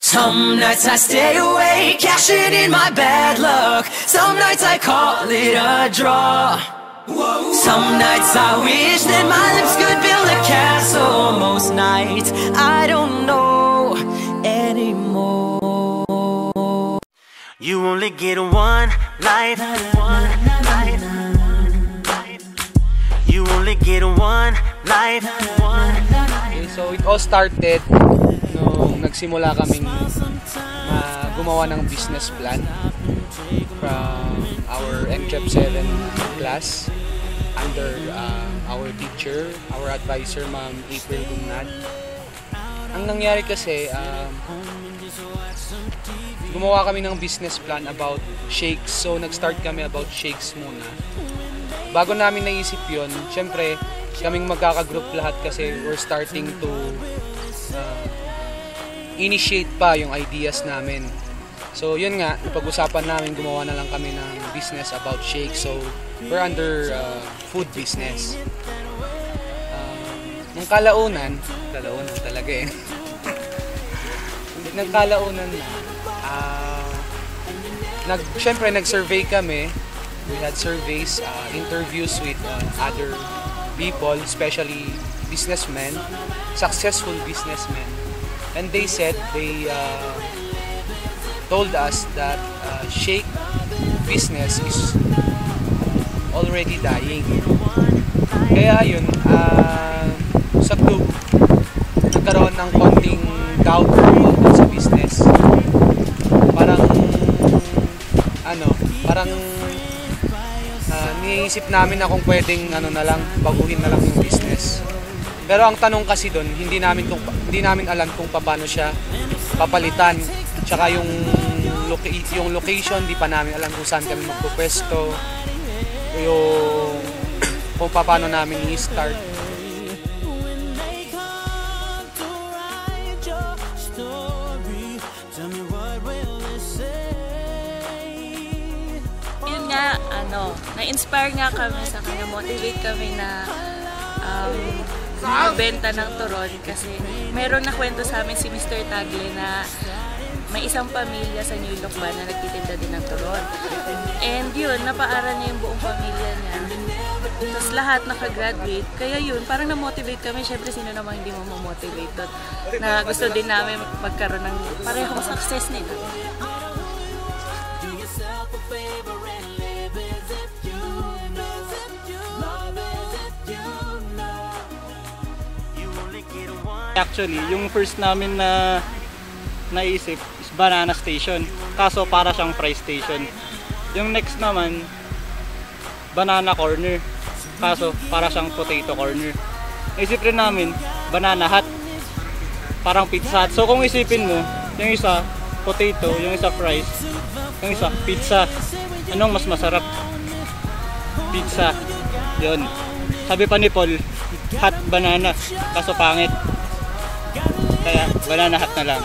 Some nights I stay awake, cashing in my bad luck. Some nights I call it a draw. Some nights I wish that my lips could build a castle. Most nights I don't know anymore. You only get one life, one life. You only get one life, one life. Okay, so it all started nung nagsimula kaming gumawa ng business plan from our NCAP 7 class under our teacher, our advisor, Ma'am April Gumnad. Ang nangyari kasi, gumawa kami ng business plan about shakes. So nag-start kami about shakes muna. Bago namin naisip yun, syempre kaming magkaka-group lahat kasi we're starting to initiate pa yung ideas namin. So yun nga, napag-usapan namin, gumawa na lang kami ng business about shakes. So we're under food business. Nung kalaunan talaga eh. Nung kalaunan na, syempre nag-survey kami. We had surveys, interviews with other people, especially businessmen, successful businessmen. And they said, they told us that shake business is already dying. Kaya yun, sa group, nagkaroon ng konting doubt sa business. Parang niisip namin na kung pwedeng na lang, baguhin na lang yung business. Pero ang tanong kasi doon, hindi namin alam kung paano siya papalitan. Tsaka yung location, di pa namin alam kung saan kami magpupwesto. Kung paano namin i-start. Yun nga, na-inspire nga kami sa kanya, motivate kami na magbenta ng turon kasi mayroong nakwento sa amin si Mr. Tagle na may isang pamilya sa New Lucban na nagtitinda din ng turon. And yun, napaaral niya yung buong pamilya niya. Tapos lahat nakagraduate. Kaya yun, parang na-motivate kami. Siyempre, sino naman hindi mo ma-motivate doon? Na gusto din namin magkaroon ng parehong success nila. Actually, yung first namin na naisip is banana station. Kaso para siyang fry station. Yung next naman, banana corner. Kaso para siyang potato corner. Naisip rin namin, banana hut. Parang pizza hut. So kung isipin mo, yung isa potato, yung isa fries, yung isa pizza. Anong mas masarap? Pizza. Yun. Sabi pa ni Paul, hot banana. Kaso pangit. Kaya banana hot na lang.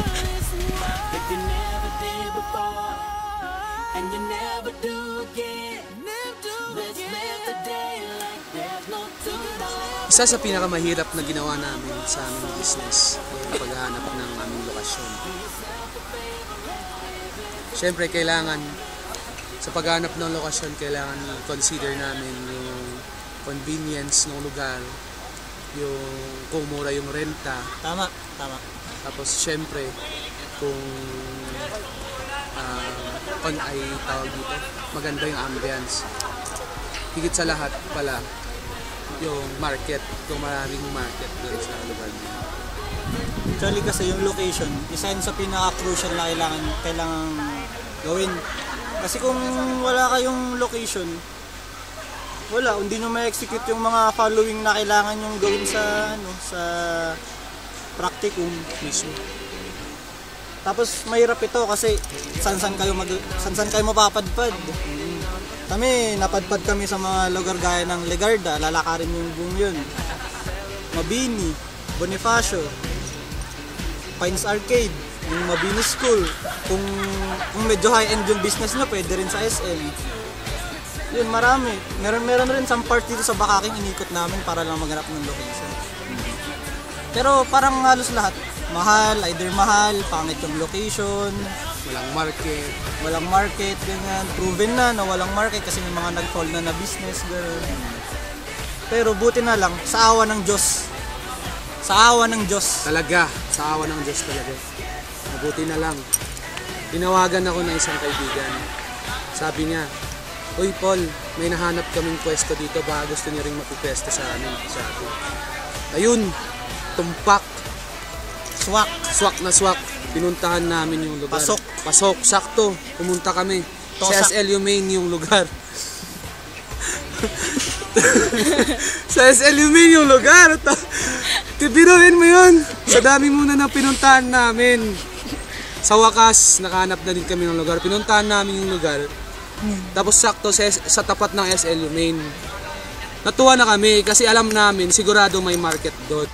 Isa sa pinakamahirap na ginawa namin sa aming business ay paghahanap ng aming lokasyon. Siyempre, kailangan sa paghahanap ng lokasyon, kailangan i-consider namin yung convenience ng lugar, yung kung mura yung renta. Tama. Tapos siyempre kung ay tawag dito, maganda yung ambience. Higit sa lahat pala yung market, kung maraming market doon sa lugar niya. Actually kasi yung location, isa yun sa pinaka-crucial na kailangan gawin. Kasi kung wala kayong location, wala, hindi nyo ma-execute yung mga following na kailangan yung gawin sa practicum mismo. Tapos mahirap ito kasi san kayo mapapadpad. Kami, napadpad kami sa mga lugar gaya ng Legarda, lalakarin yung buong yun. Mabini, Bonifacio, Pines Arcade, yung Mabini School. Kung medyo high-end yung business nyo, pwede rin sa SM. Yun, marami. Meron rin some part dito sa Bakaking inikot namin para lang maghanap ng location. Pero parang halos lahat, mahal, either mahal, pangit yung location, Walang market. ganyan. Proven na walang market kasi may mga nag-fall na business, ganyan. Pero buti na lang, sa awa ng Diyos. Sa awa ng Diyos. Talaga, sa awa ng Diyos talaga. Mabuti na lang. Tinawagan ako ng isang kaibigan. Sabi niya, "Uy Paul, may nahanap kaming pwesto dito, baka gusto niya rin mapipwesto sa amin." Sabi. Ayun, tumpak. Swak na swak. Pinuntahan namin yung lugar. Pasok, sakto. Pumunta kami. Sa SLU Main yung lugar. Sa SLU Main yung lugar. Biruin mo yun. Sa dami muna na pinuntahan namin. Sa wakas, nakahanap na din kami ng lugar. Pinuntahan namin yung lugar. Tapos sakto sa tapat ng SLU Main. Natuwa na kami kasi alam namin sigurado may market doon.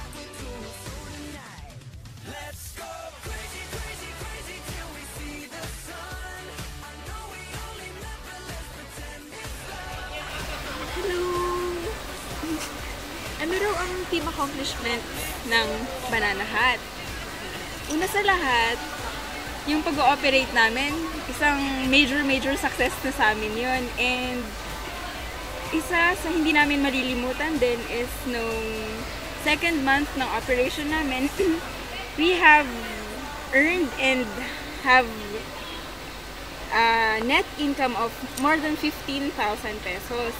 Ano raw ang team accomplishment ng Banana Hut? Una sa lahat, yung pag-ooperate namin, isang major success na sa amin yun. And isa sa hindi namin malilimutan din is nung second month ng operation namin, we have earned and have a net income of more than 15,000 pesos.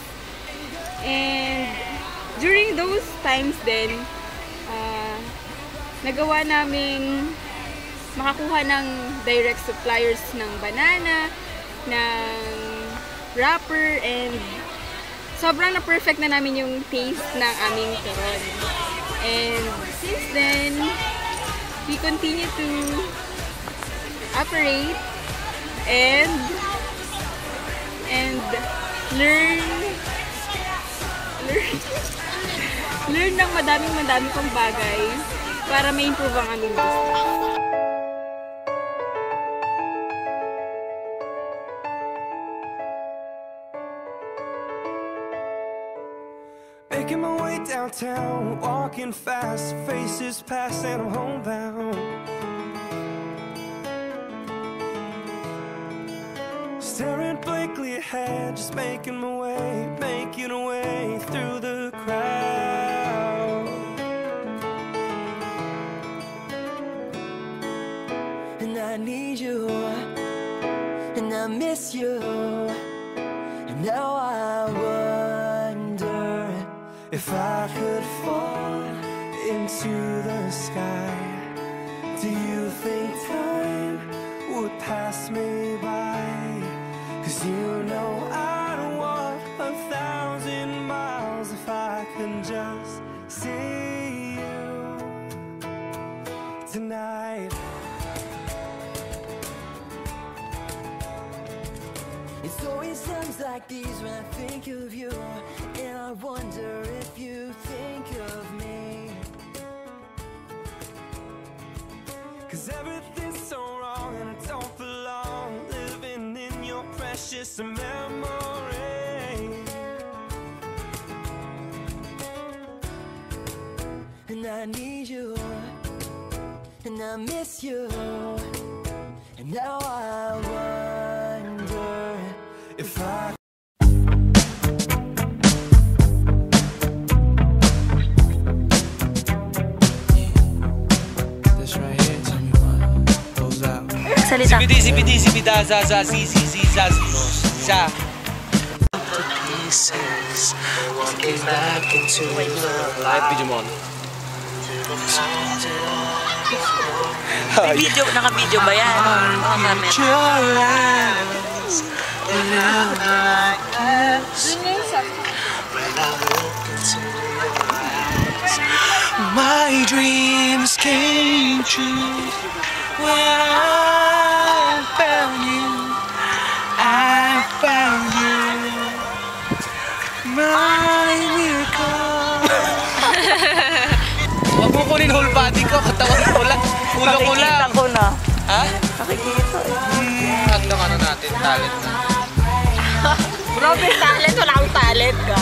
And during those times din, nagawa naming makakuha ng direct suppliers ng banana, ng wrapper, and sobrang na-perfect na namin yung taste ng aming turon. And since then, we continue to operate and learn ng madami pang bagay para ma-improve ang aming business. Making my way downtown, walking fast, faces past and I'm homebound. Staring blankly ahead, just making my way through the crowd. And I need you, and I miss you, and now I wonder if I could fall into the sky. Do you think time would pass me by? 'Cause you know I'd walk 1,000 miles if I could just see you tonight. It's always times like these when I think of you, and I wonder if you think of me. 'Cause everything's so wrong and I don't belong, living in your precious memory. And I need you, and I miss you, and now I wonder if I this right here, tell me what goes out. Salita. Zibida, zaza, zizi, zaz, za. pieces, walking back into Live video mo. Naka-video ba yan? My dreams came true when I found you. I found you, my miracle. Huwag mo kunin whole body ko, katawan ko lang. Ulo ko lang. Nakikita ko na. Ha? Nakikita eh. At ng ano natin, talent na. Grabe talent, wala akong talent ka.